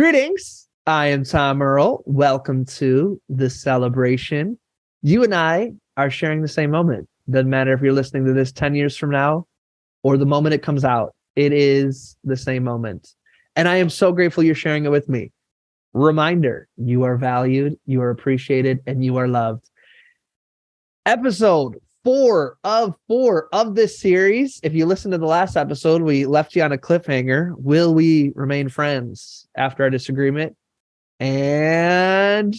Greetings. I am Tom Earl. Welcome to the celebration. You and I are sharing the same moment. Doesn't matter if you're listening to this 10 years from now or the moment it comes out. It is the same moment. And I am so grateful you're sharing it with me. Reminder, you are valued, you are appreciated, and you are loved. Episode 4 of this series. If you listen to the last episode, we left you on a cliffhanger. Will we remain friends after our disagreement? And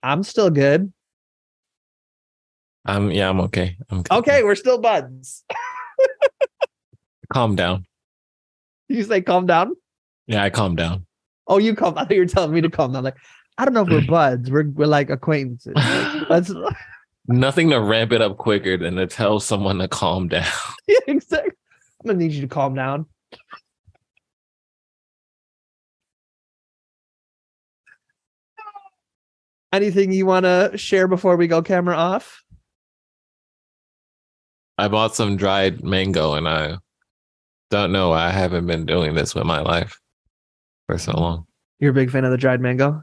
I'm still good. I'm okay. I'm good. Okay, we're still buds. Calm down. You say calm down? Yeah, I calmed down. Oh, you calm. I thought you were telling me to calm down. Like, I don't know if we're buds. We're like acquaintances. Like, let's Nothing to ramp it up quicker than to tell someone to calm down. Yeah, exactly. I'm gonna need you to calm down. Anything you want to share before we go camera off? I bought some dried mango and I don't know. I haven't been doing this with my life for so long. You're a big fan of the dried mango?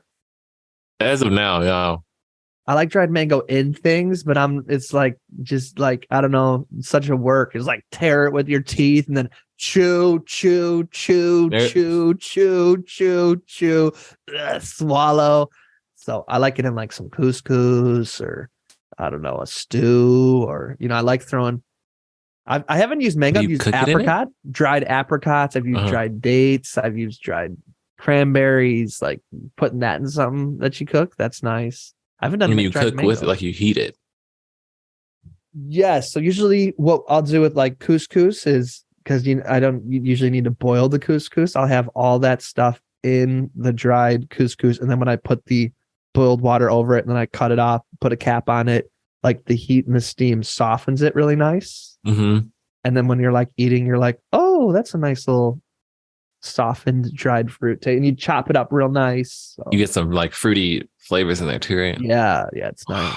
As of now, yeah. I like dried mango in things, but it's like, just like, I don't know, such a work. It's like tear it with your teeth and then chew, swallow. So I like it in like some couscous or I don't know, a stew, or, I like throwing. I haven't used mango. I've used apricot, dried apricots. I've used dried dates. I've used dried cranberries, like putting that in something that you cook. That's nice. I haven't done. You cook mango with it, like you heat it. Yes. So usually, what I'll do with like couscous is, because I don't usually need to boil the couscous. I'll have all that stuff in the dried couscous, and then when I put the boiled water over it, and then I cut it off, put a cap on it, like the heat and the steam softens it really nice. Mm-hmm. And then when you're like eating, you're like, oh, that's a nice little softened dried fruit. And you chop it up real nice. So. You get some like fruity flavors in there too, right? Yeah, it's nice.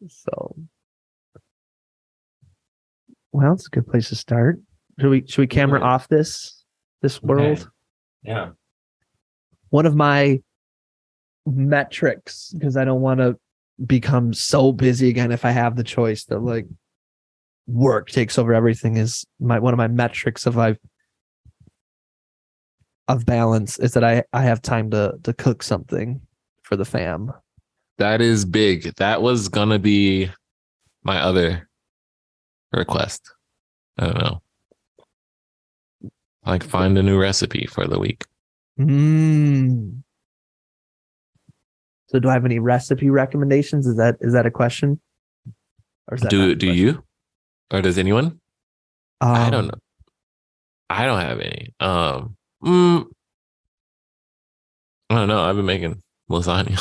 So, well, it's a good place to start. Should we camera off this world? Okay. Yeah. One of my metrics, because I don't want to become so busy again if I have the choice that like work takes over everything, is one of my metrics of balance is that I have time to cook something for the fam. That is big. That was gonna be my other request. I don't know. Like find a new recipe for the week. So do I have any recipe recommendations? Is that a question? Or is that do you? Or does anyone? I don't know. I don't have any. I don't know. I've been making lasagna.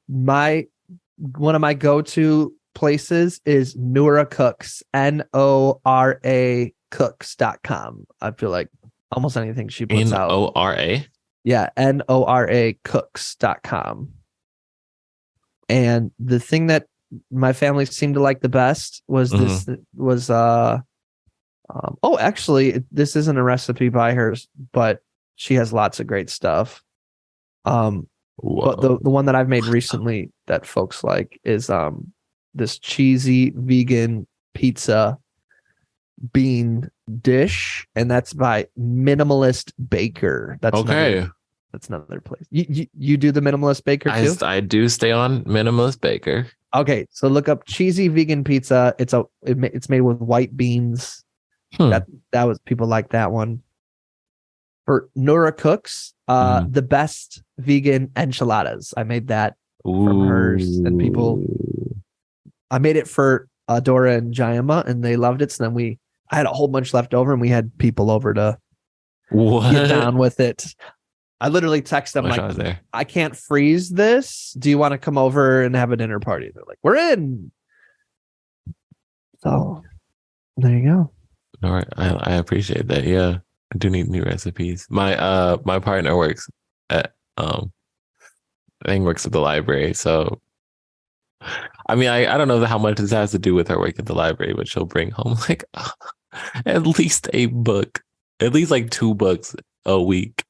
One of my go-to places is Nora Cooks, NORA Cooks.com. I feel like almost anything she puts out. NORA? Yeah, NORA Cooks.com. And the thing that my family seemed to like the best was actually, this isn't a recipe by hers, but she has lots of great stuff. But the one that I've made recently that folks like is this cheesy vegan pizza bean dish, and that's by Minimalist Baker. That's okay. That's another place. You do the Minimalist Baker too? I do stay on Minimalist Baker. Okay, so look up cheesy vegan pizza. It's made with white beans. That was, people like that one. For Nora Cooks, the best vegan enchiladas. I made that from hers, and I made it for Dora and Jayama, and they loved it. So then I had a whole bunch left over, and we had people over to get down with it. I literally text them like, I can't freeze this. Do you want to come over and have a dinner party? They're like, we're in. So there you go. All right. I appreciate that. Yeah. I do need new recipes. My partner works at I think works at the library. So I mean, I don't know how much this has to do with her work at the library, but she'll bring home like at least a book, at least like 2 books a week.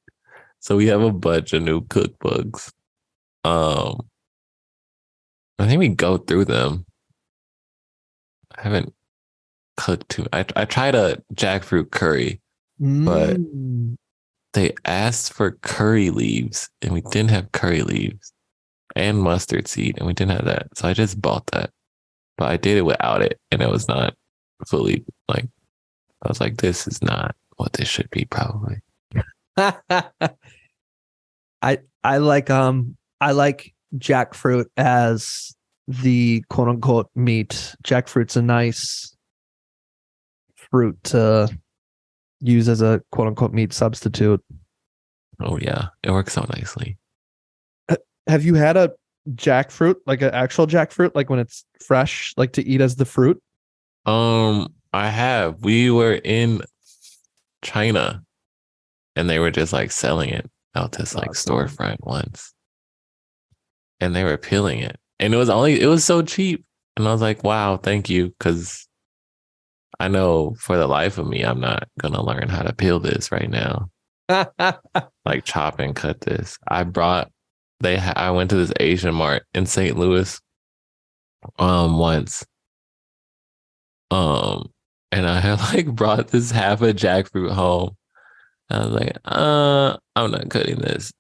So we have a bunch of new cookbooks. I think we go through them. I haven't cooked too. I tried a jackfruit curry, but they asked for curry leaves and we didn't have curry leaves, and mustard seed, and we didn't have that. So I just bought that. But I did it without it, and it was not fully like, I was like, this is not what this should be, probably. I like jackfruit as the quote unquote meat. Jackfruit's a nice fruit to use as a quote unquote meat substitute. Oh yeah, it works so nicely. Have you had a jackfruit, like an actual jackfruit, like when it's fresh, like to eat as the fruit? I have. We were in China and they were just like selling it out this like storefront once. And they were peeling it. And it was so cheap. And I was like, wow, thank you. Because I know for the life of me, I'm not going to learn how to peel this right now. Like chop and cut this. I went to this Asian mart in St. Louis once. And I had like brought this half a jackfruit home. I was like, I'm not cutting this.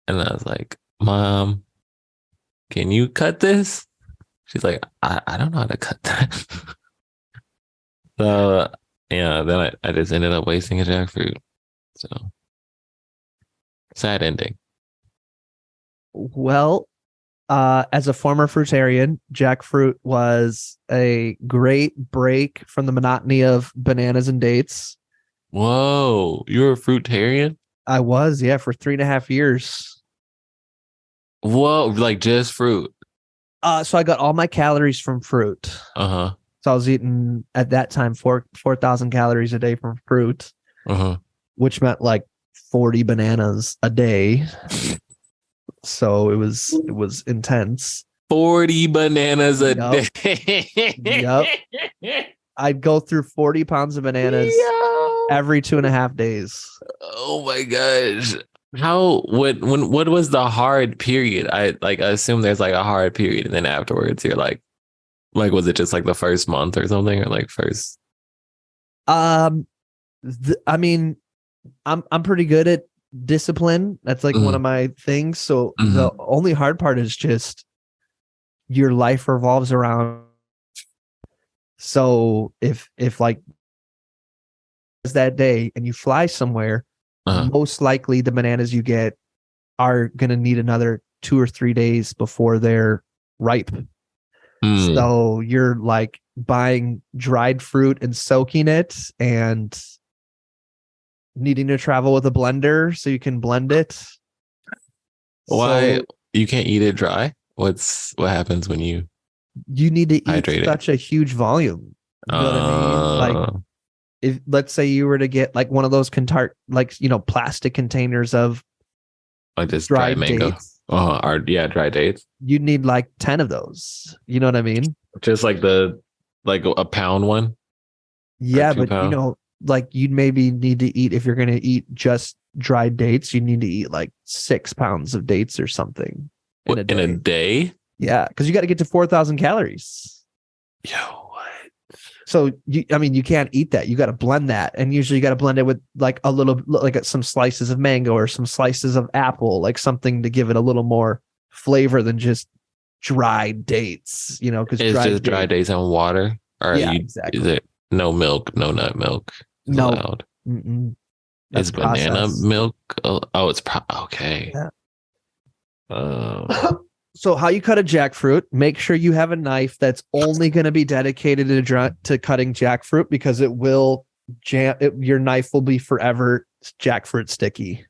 And I was like, Mom, can you cut this? She's like, I don't know how to cut that. So yeah, then I just ended up wasting a jackfruit. So sad ending. Well, as a former fruitarian, jackfruit was a great break from the monotony of bananas and dates. Whoa, you're a fruitarian? I was, yeah, for 3.5 years. Whoa, like just fruit? So I got all my calories from fruit. Uh-huh. So I was eating at that time 4,000 calories a day from fruit, which meant like 40 bananas a day. So it was intense. 40 bananas a day. Yep. I'd go through 40 pounds of bananas every 2.5 days. Oh my gosh. What was the hard period? I assume there's like a hard period and then afterwards you're like was it just like the first month or something, or like first? I mean, I'm pretty good at discipline. That's like one of my things. So the only hard part is just your life revolves around. So if like that day and you fly somewhere, most likely the bananas you get are gonna need another 2 or 3 days before they're ripe. So you're like buying dried fruit and soaking it and needing to travel with a blender so you can blend it. Why you can't eat it dry? What happens when you need to eat such a huge volume? You know what I mean? Like if let's say you were to get like one of those plastic containers of like this dried mango. Dates. Dried dates. You'd need like 10 of those. You know what I mean? Just like a pound one. Yeah, but like you'd maybe need to eat, if you're going to eat just dried dates, you need to eat like 6 pounds of dates or something in a day. Yeah, because you got to get to 4,000 calories. Yo, what? So you can't eat that. You got to blend that, and usually you got to blend it with like a little, like some slices of mango or some slices of apple, like something to give it a little more flavor than just dried dates. Because it's just dried dates and water. Or exactly. Is it no milk, no nut milk? No. Allowed? Is banana milk? Oh, it's okay. Yeah. So how you cut a jackfruit, make sure you have a knife that's only going to be dedicated to cutting jackfruit, because it will your knife will be forever jackfruit sticky.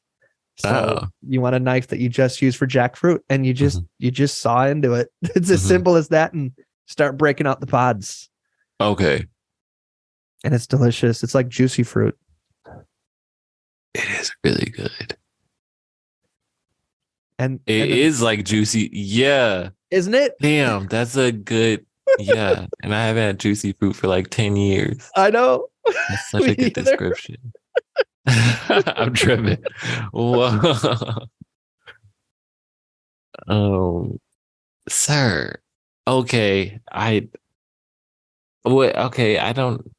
So you want a knife that you just use for jackfruit, and you just saw into it. It's as simple as that, and start breaking out the pods. Okay. And it's delicious. It's like juicy fruit. It is really good. And it is like juicy. Yeah. Isn't it? Damn, that's a good. Yeah. And I haven't had juicy fruit for like 10 years. I know. That's such a good description. I'm tripping. Whoa. Um, sir. Okay. Wait, okay, I don't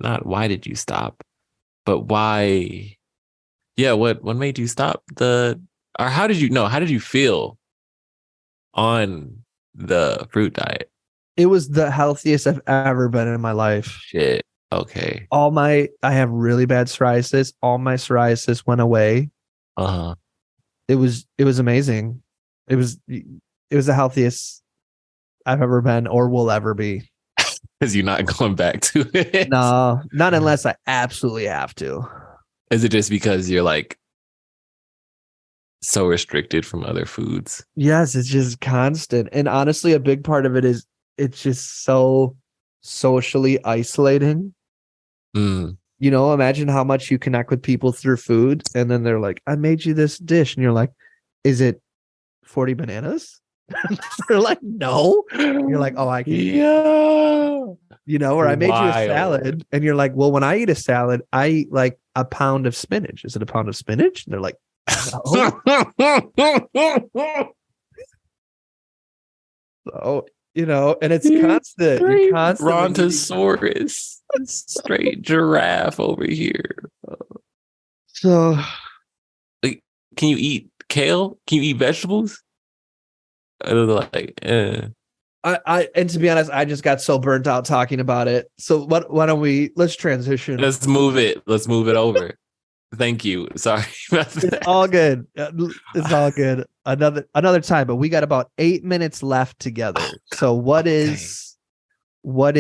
not why did you stop? But why yeah, what made you stop or how did you no, how did you feel on the fruit diet? It was the healthiest I've ever been in my life. Shit. Okay. I have really bad psoriasis. All my psoriasis went away. Uh-huh. It was amazing. It was the healthiest I've ever been or will ever be. Is you not going back to it? No, not unless I absolutely have to. Is it just because you're like so restricted from other foods? Yes, it's just constant. And honestly, a big part of it is it's just so socially isolating. Mm. You know, imagine how much you connect with people through food. And then they're like, I made you this dish. And you're like, is it 40 bananas? They're like, no. You're like, oh, I can't. Yeah. You know, or I made you a Wild. salad. And you're like, well, when I eat a salad, I eat like a pound of spinach. Is it a pound of spinach? And they're like, no. So, you know, and it's constant. You're constantly Brontosaurus. Straight giraffe over here. so Like, can you eat kale? Can you eat vegetables? I don't know, like, I and to be honest, I just got so burnt out talking about it. So why don't let's transition. Let's move it. Let's move it over. Thank you. Sorry about that. It's all good. It's all good. Another time, but we got about 8 minutes left together. So what is on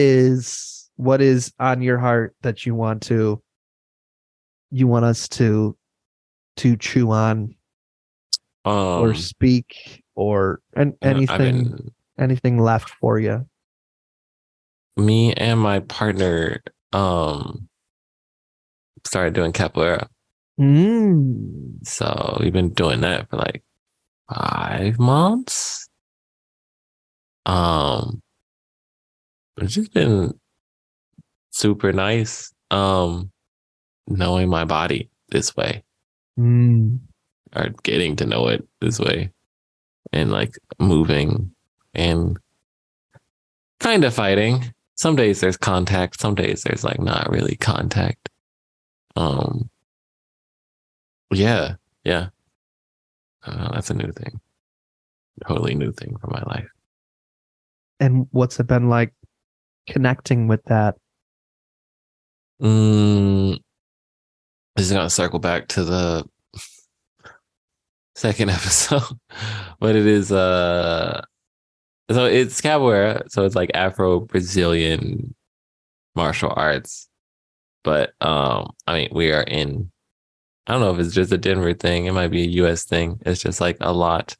your heart that you want us to chew on or speak or anything left for you? Me and my partner started doing capoeira. So we've been doing that for like 5 months. It's just been super nice knowing my body this way. Or getting to know it this way. And like moving and kind of fighting. Some days there's contact, some days there's like not really contact. Yeah. That's a new thing. Totally new thing for my life. And what's it been like connecting with that? This is gonna circle back to the second episode, but it is so it's capoeira, so it's like Afro-Brazilian martial arts. But I mean, we are in, I don't know if it's just a Denver thing, it might be a US thing. It's just like a lot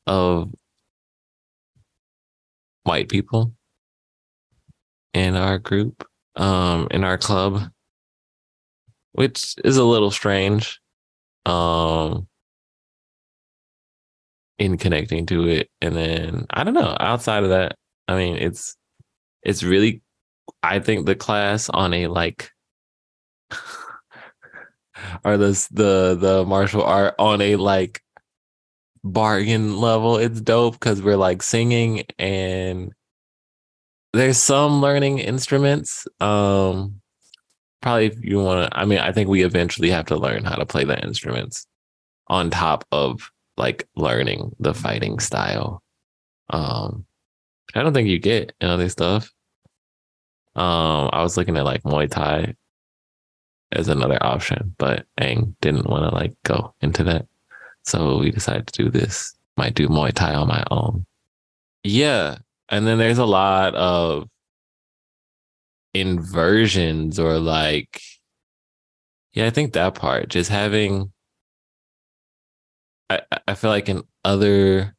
of white people in our group, in our club, which is a little strange. In connecting to it. And then I don't know, outside of that, I mean, it's really, I think the class on a like or the martial art on a like bargain level, it's dope because we're like singing and there's some learning instruments. Probably if you want to, I mean, I think we eventually have to learn how to play the instruments on top of like learning the fighting style. I don't think you get in other stuff. I was looking at like Muay Thai as another option, but Aang didn't want to like go into that. So we decided to do this. Might do Muay Thai on my own. Yeah. And then there's a lot of inversions or like, yeah, I think that part, just having, I feel like in other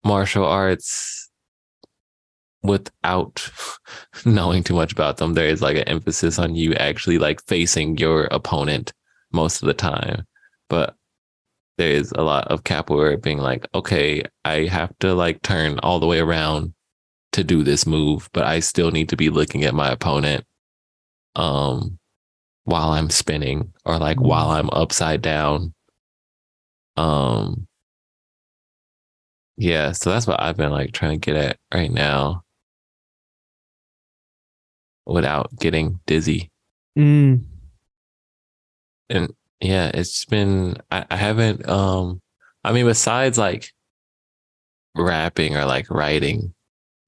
martial arts, without knowing too much about them, there is like an emphasis on you actually like facing your opponent most of the time. But there is a lot of capoeira being like, okay, I have to like turn all the way around to do this move, but I still need to be looking at my opponent while I'm spinning or like while I'm upside down. Yeah, so that's what I've been like trying to get at right now without getting dizzy. And yeah, it's been I haven't I mean besides like rapping or like writing,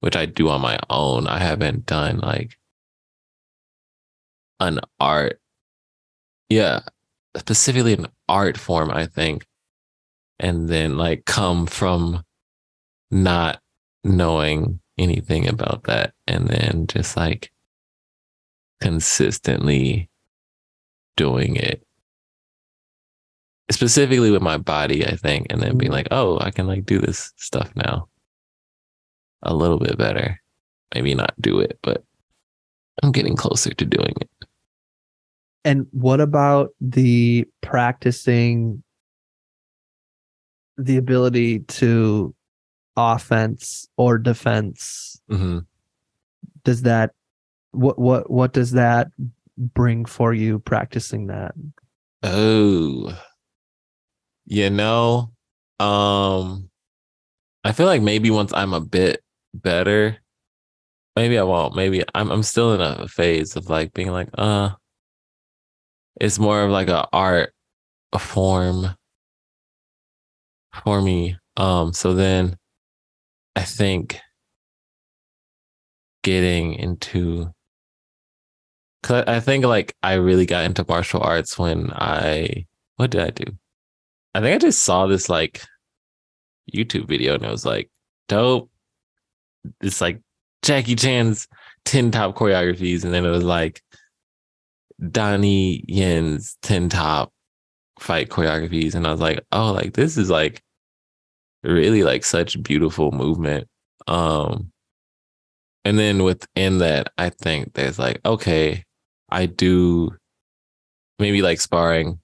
which I do on my own, I haven't done like an art. Yeah, specifically an art form, I think. And then like come from not knowing anything about that and then just like consistently doing it specifically with my body, I think, and then being like, oh, I can like do this stuff now a little bit better. Maybe not do it, but I'm getting closer to doing it. And what about the practicing the ability to offense or defense? Does that what does that bring for you practicing that? Oh, you know, I feel like maybe once I'm a bit better, maybe I won't. Maybe I'm still in a phase of like being like, it's more of like a art form for me. So then I think getting into, cause I think like I really got into martial arts when what did I do? I think I just saw this like YouTube video and it was like dope. It's like Jackie Chan's 10 top choreographies. And then it was like Donnie Yen's 10 top fight choreographies. And I was like, oh, like this is like really like such beautiful movement. And then within that, I think there's like, okay, I do maybe like sparring.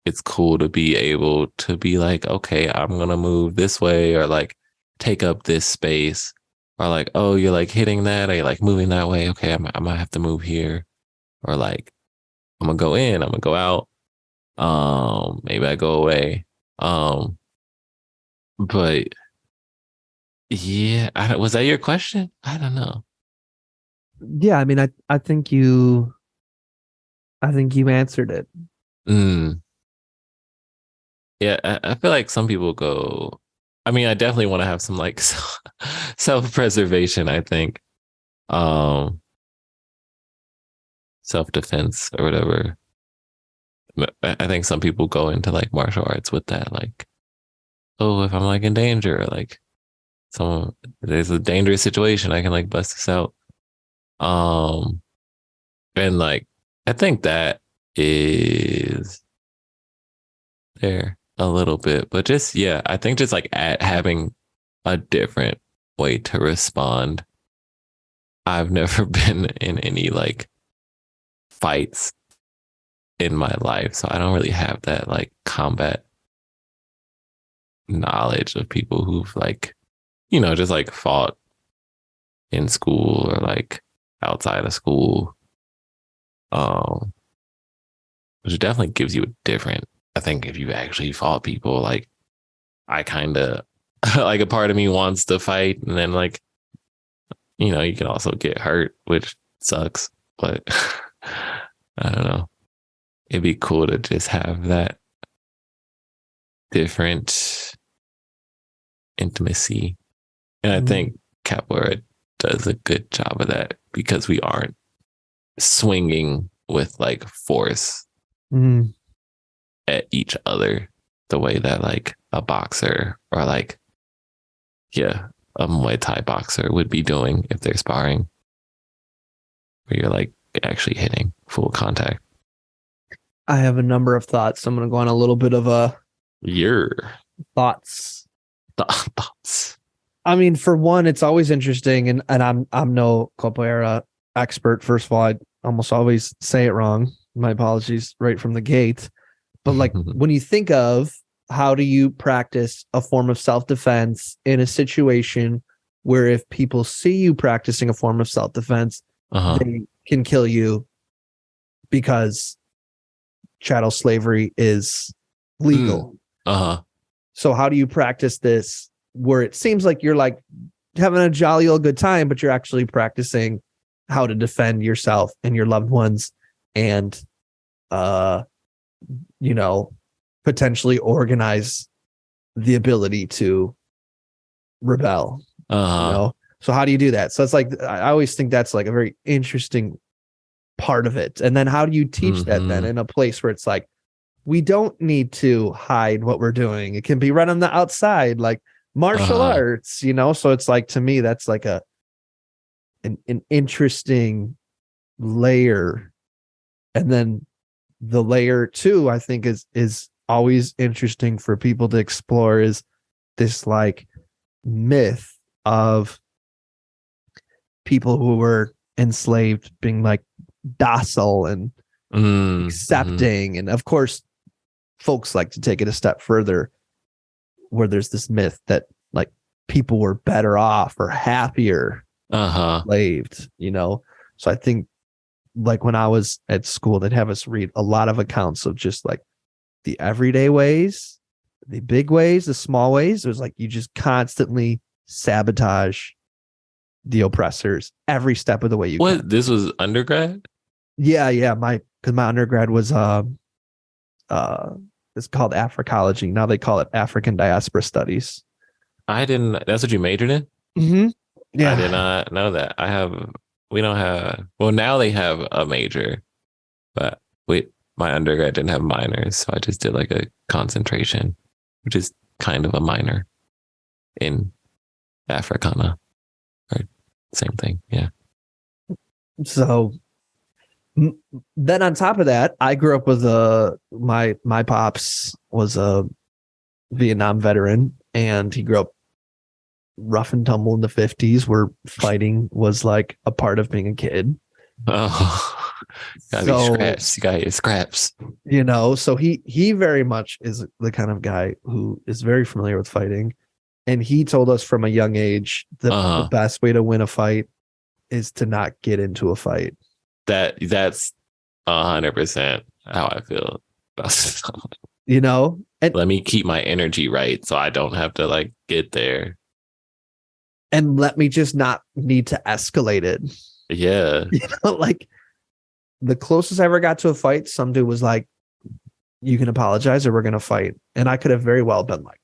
It's cool to be able to be like, okay, I'm going to move this way or like take up this space or like, oh, you're like hitting that or you're like moving that way. Okay, I might have to move here or like, I'm going to go in, I'm going to go out. Maybe I go away. But yeah, was that your question? I don't know. Yeah, I mean, I think you answered it. Yeah, I feel like some people go. I mean, I definitely want to have some like self-preservation, I think. Self-defense or whatever. I think some people go into like martial arts with that, like, oh, if I'm like in danger, like there's a dangerous situation, I can like bust this out. And like I think that is there a little bit, but just yeah, I think just like having a different way to respond. I've never been in any like fights in my life, so I don't really have that like combat knowledge of people who've like, just like fought in school or like outside of school. Which definitely gives you a different, I think if you actually fought people, like I kind of like a part of me wants to fight and then like, you can also get hurt, which sucks, but I don't know. It'd be cool to just have that different intimacy. And I think capoeira does a good job of that because we aren't swinging with like force at each other the way that like a boxer or like, yeah, a Muay Thai boxer would be doing if they're sparring, where you're like actually hitting full contact. I have a number of thoughts. I'm going to go on a little bit of your thoughts. Thoughts. I mean, for one, it's always interesting, and I'm no capoeira expert. First of all, I almost always say it wrong. My apologies right from the gate. But like when you think of how do you practice a form of self-defense in a situation where if people see you practicing a form of self-defense, they can kill you because chattel slavery is legal. So how do you practice this where it seems like you're like having a jolly old good time, but you're actually practicing how to defend yourself and your loved ones and, potentially organize the ability to rebel, So how do you do that? So it's like, I always think that's like a very interesting part of it. And then how do you teach that then in a place where it's like, we don't need to hide what we're doing. It can be right on the outside, like martial arts, So it's like, to me, that's like an interesting layer. And then the layer 2, I think is always interesting for people to explore, is this like myth of people who were enslaved being like docile and accepting. And of course, folks like to take it a step further where there's this myth that like people were better off or happier enslaved, So I think like when I was at school, they'd have us read a lot of accounts of just like the everyday ways, the big ways, the small ways. It was like you just constantly sabotage the oppressors every step of the way you can. This was undergrad? Yeah. Because my undergrad was it's called Africology. Now they call it African Diaspora Studies. That's what you majored in? Mm-hmm. Yeah. I did not know that. Now they have a major, but my undergrad didn't have minors. So I just did like a concentration, which is kind of a minor in Africana. Or same thing. Yeah. So then on top of that, I grew up with my pops was a Vietnam veteran, and he grew up rough and tumble in the 50s where fighting was like a part of being a kid. Oh, gotta be scraps. You gotta get scraps. So he very much is the kind of guy who is very familiar with fighting. And he told us from a young age the best way to win a fight is to not get into a fight. That's 100% how I feel about and let me keep my energy right so I don't have to like get there. And let me just not need to escalate it. Yeah. Like the closest I ever got to a fight, some dude was like, you can apologize or we're going to fight. And I could have very well been like,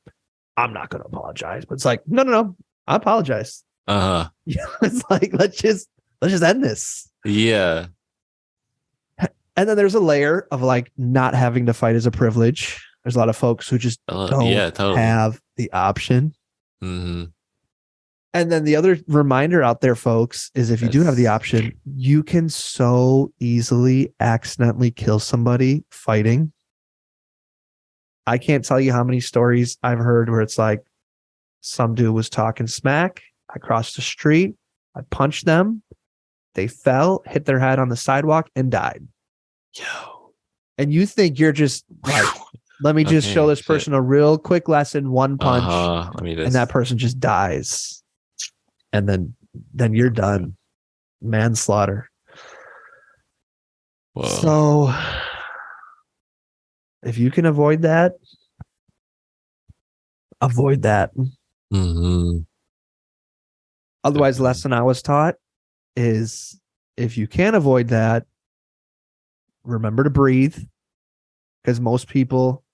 I'm not going to apologize. But it's like, no, I apologize. It's like, let's just end this. Yeah. And then there's a layer of like not having to fight as a privilege. There's a lot of folks who just don't have the option. And then the other reminder out there, folks, is if you do have the option, you can so easily accidentally kill somebody fighting. I can't tell you how many stories I've heard where it's like some dude was talking smack. I crossed the street. I punched them. They fell, hit their head on the sidewalk, and died. Yo. And you think you're just like, let me just show this person a real quick lesson, one punch, and that person just dies. And then you're done. Manslaughter. Whoa. So if you can avoid that, avoid that. Otherwise, the lesson I was taught is if you can't avoid that, remember to breathe, because most people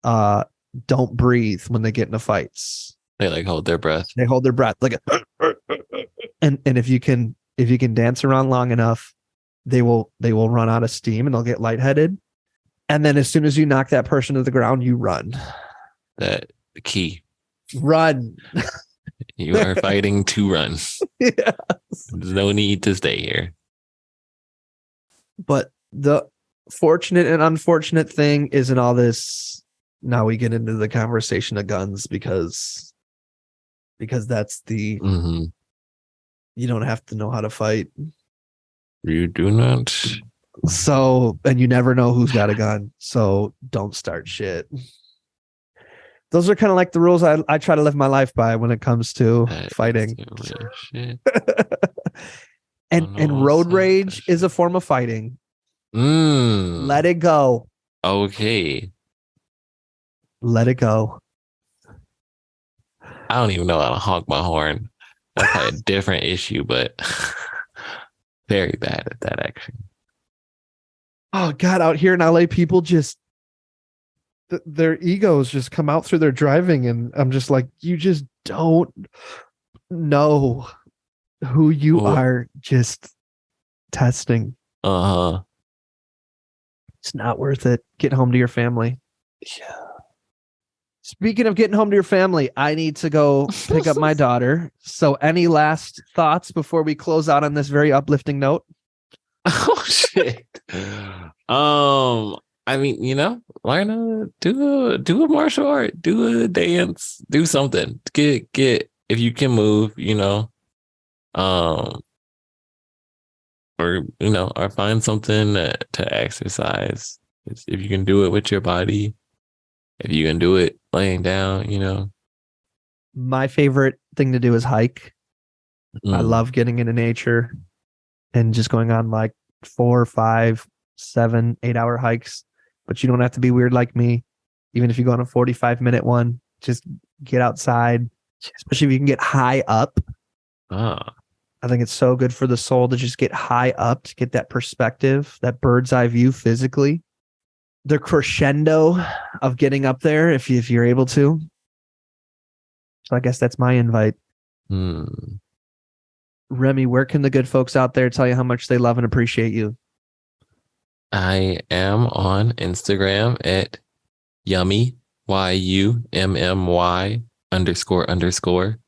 don't breathe when they get into fights. They like hold their breath. They hold their breath like and if you can dance around long enough, they will run out of steam and they'll get lightheaded. And then as soon as you knock that person to the ground, you run. That key. Run. You are fighting to run. Yes. There's no need to stay here. But the fortunate and unfortunate thing isn't all this. Now we get into the conversation of guns because that's the you don't have to know how to fight. You do not. So, and you never know who's got a gun. So don't start shit. Those are kind of like the rules I try to live my life by when it comes to fighting. And road rage is a form of fighting. Let it go. Okay. Let it go. I don't even know how to honk my horn. That's probably a different issue, but very bad at that action. Oh God, out here in LA, people just their egos just come out through their driving, and I'm just like, you just don't know who you are just testing. It's not worth it. Get home to your family. Yeah. Speaking of getting home to your family, I need to go pick up my daughter. So any last thoughts before we close out on this very uplifting note? Oh shit. I mean, learn do a martial art, do a dance, do something. Get if you can move, or find something to exercise. If you can do it with your body, if you can do it laying down. My favorite thing to do is hike. I love getting into nature and just going on like 4, 5, 7, 8 hour hikes. But you don't have to be weird like me. Even if you go on a 45-minute one, just get outside, especially if you can get high up. I think it's so good for the soul to just get high up, to get that perspective, that bird's eye view physically. The crescendo of getting up there, if you're able to. So I guess that's my invite. Remy, where can the good folks out there tell you how much they love and appreciate you? I am on Instagram at yummy, YUMMY _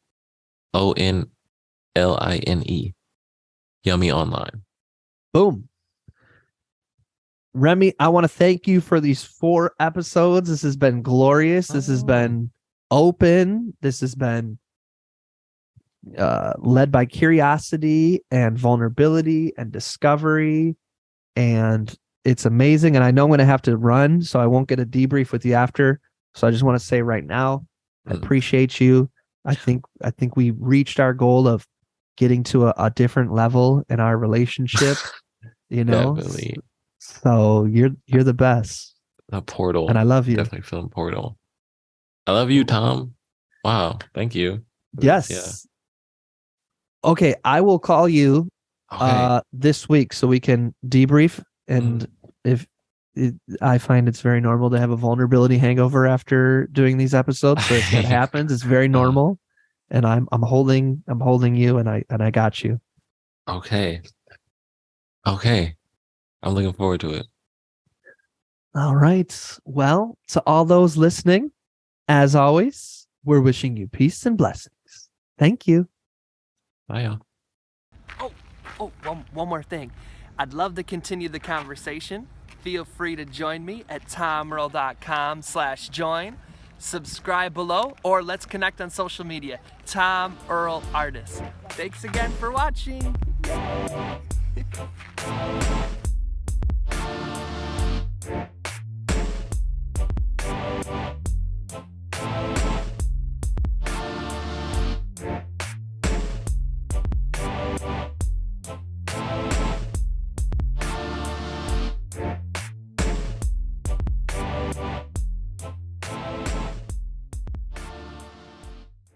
ONLINE. Yummy online. Boom. Remy, I want to thank you for these 4 episodes. This has been glorious. This has been open. This has been led by curiosity and vulnerability and discovery. And it's amazing. And I know I'm going to have to run, so I won't get a debrief with you after. So I just want to say right now, I appreciate you. I think we reached our goal of getting to a different level in our relationship, Definitely. So you're the best. A portal. And I love you. Definitely feeling portal. I love you, Tom. Wow. Thank you. Yes. Yeah. Okay. I will call you this week so we can debrief. And I find it's very normal to have a vulnerability hangover after doing these episodes. So if that happens, it's very normal. And I'm holding you, and I got you. Okay. I'm looking forward to it. All right. Well, to all those listening, as always, we're wishing you peace and blessings. Thank you. Bye, y'all. One more thing. I'd love to continue the conversation. Feel free to join me at tomearl.com/join. Subscribe below, or let's connect on social media. Tom Earl Artist. Thanks again for watching.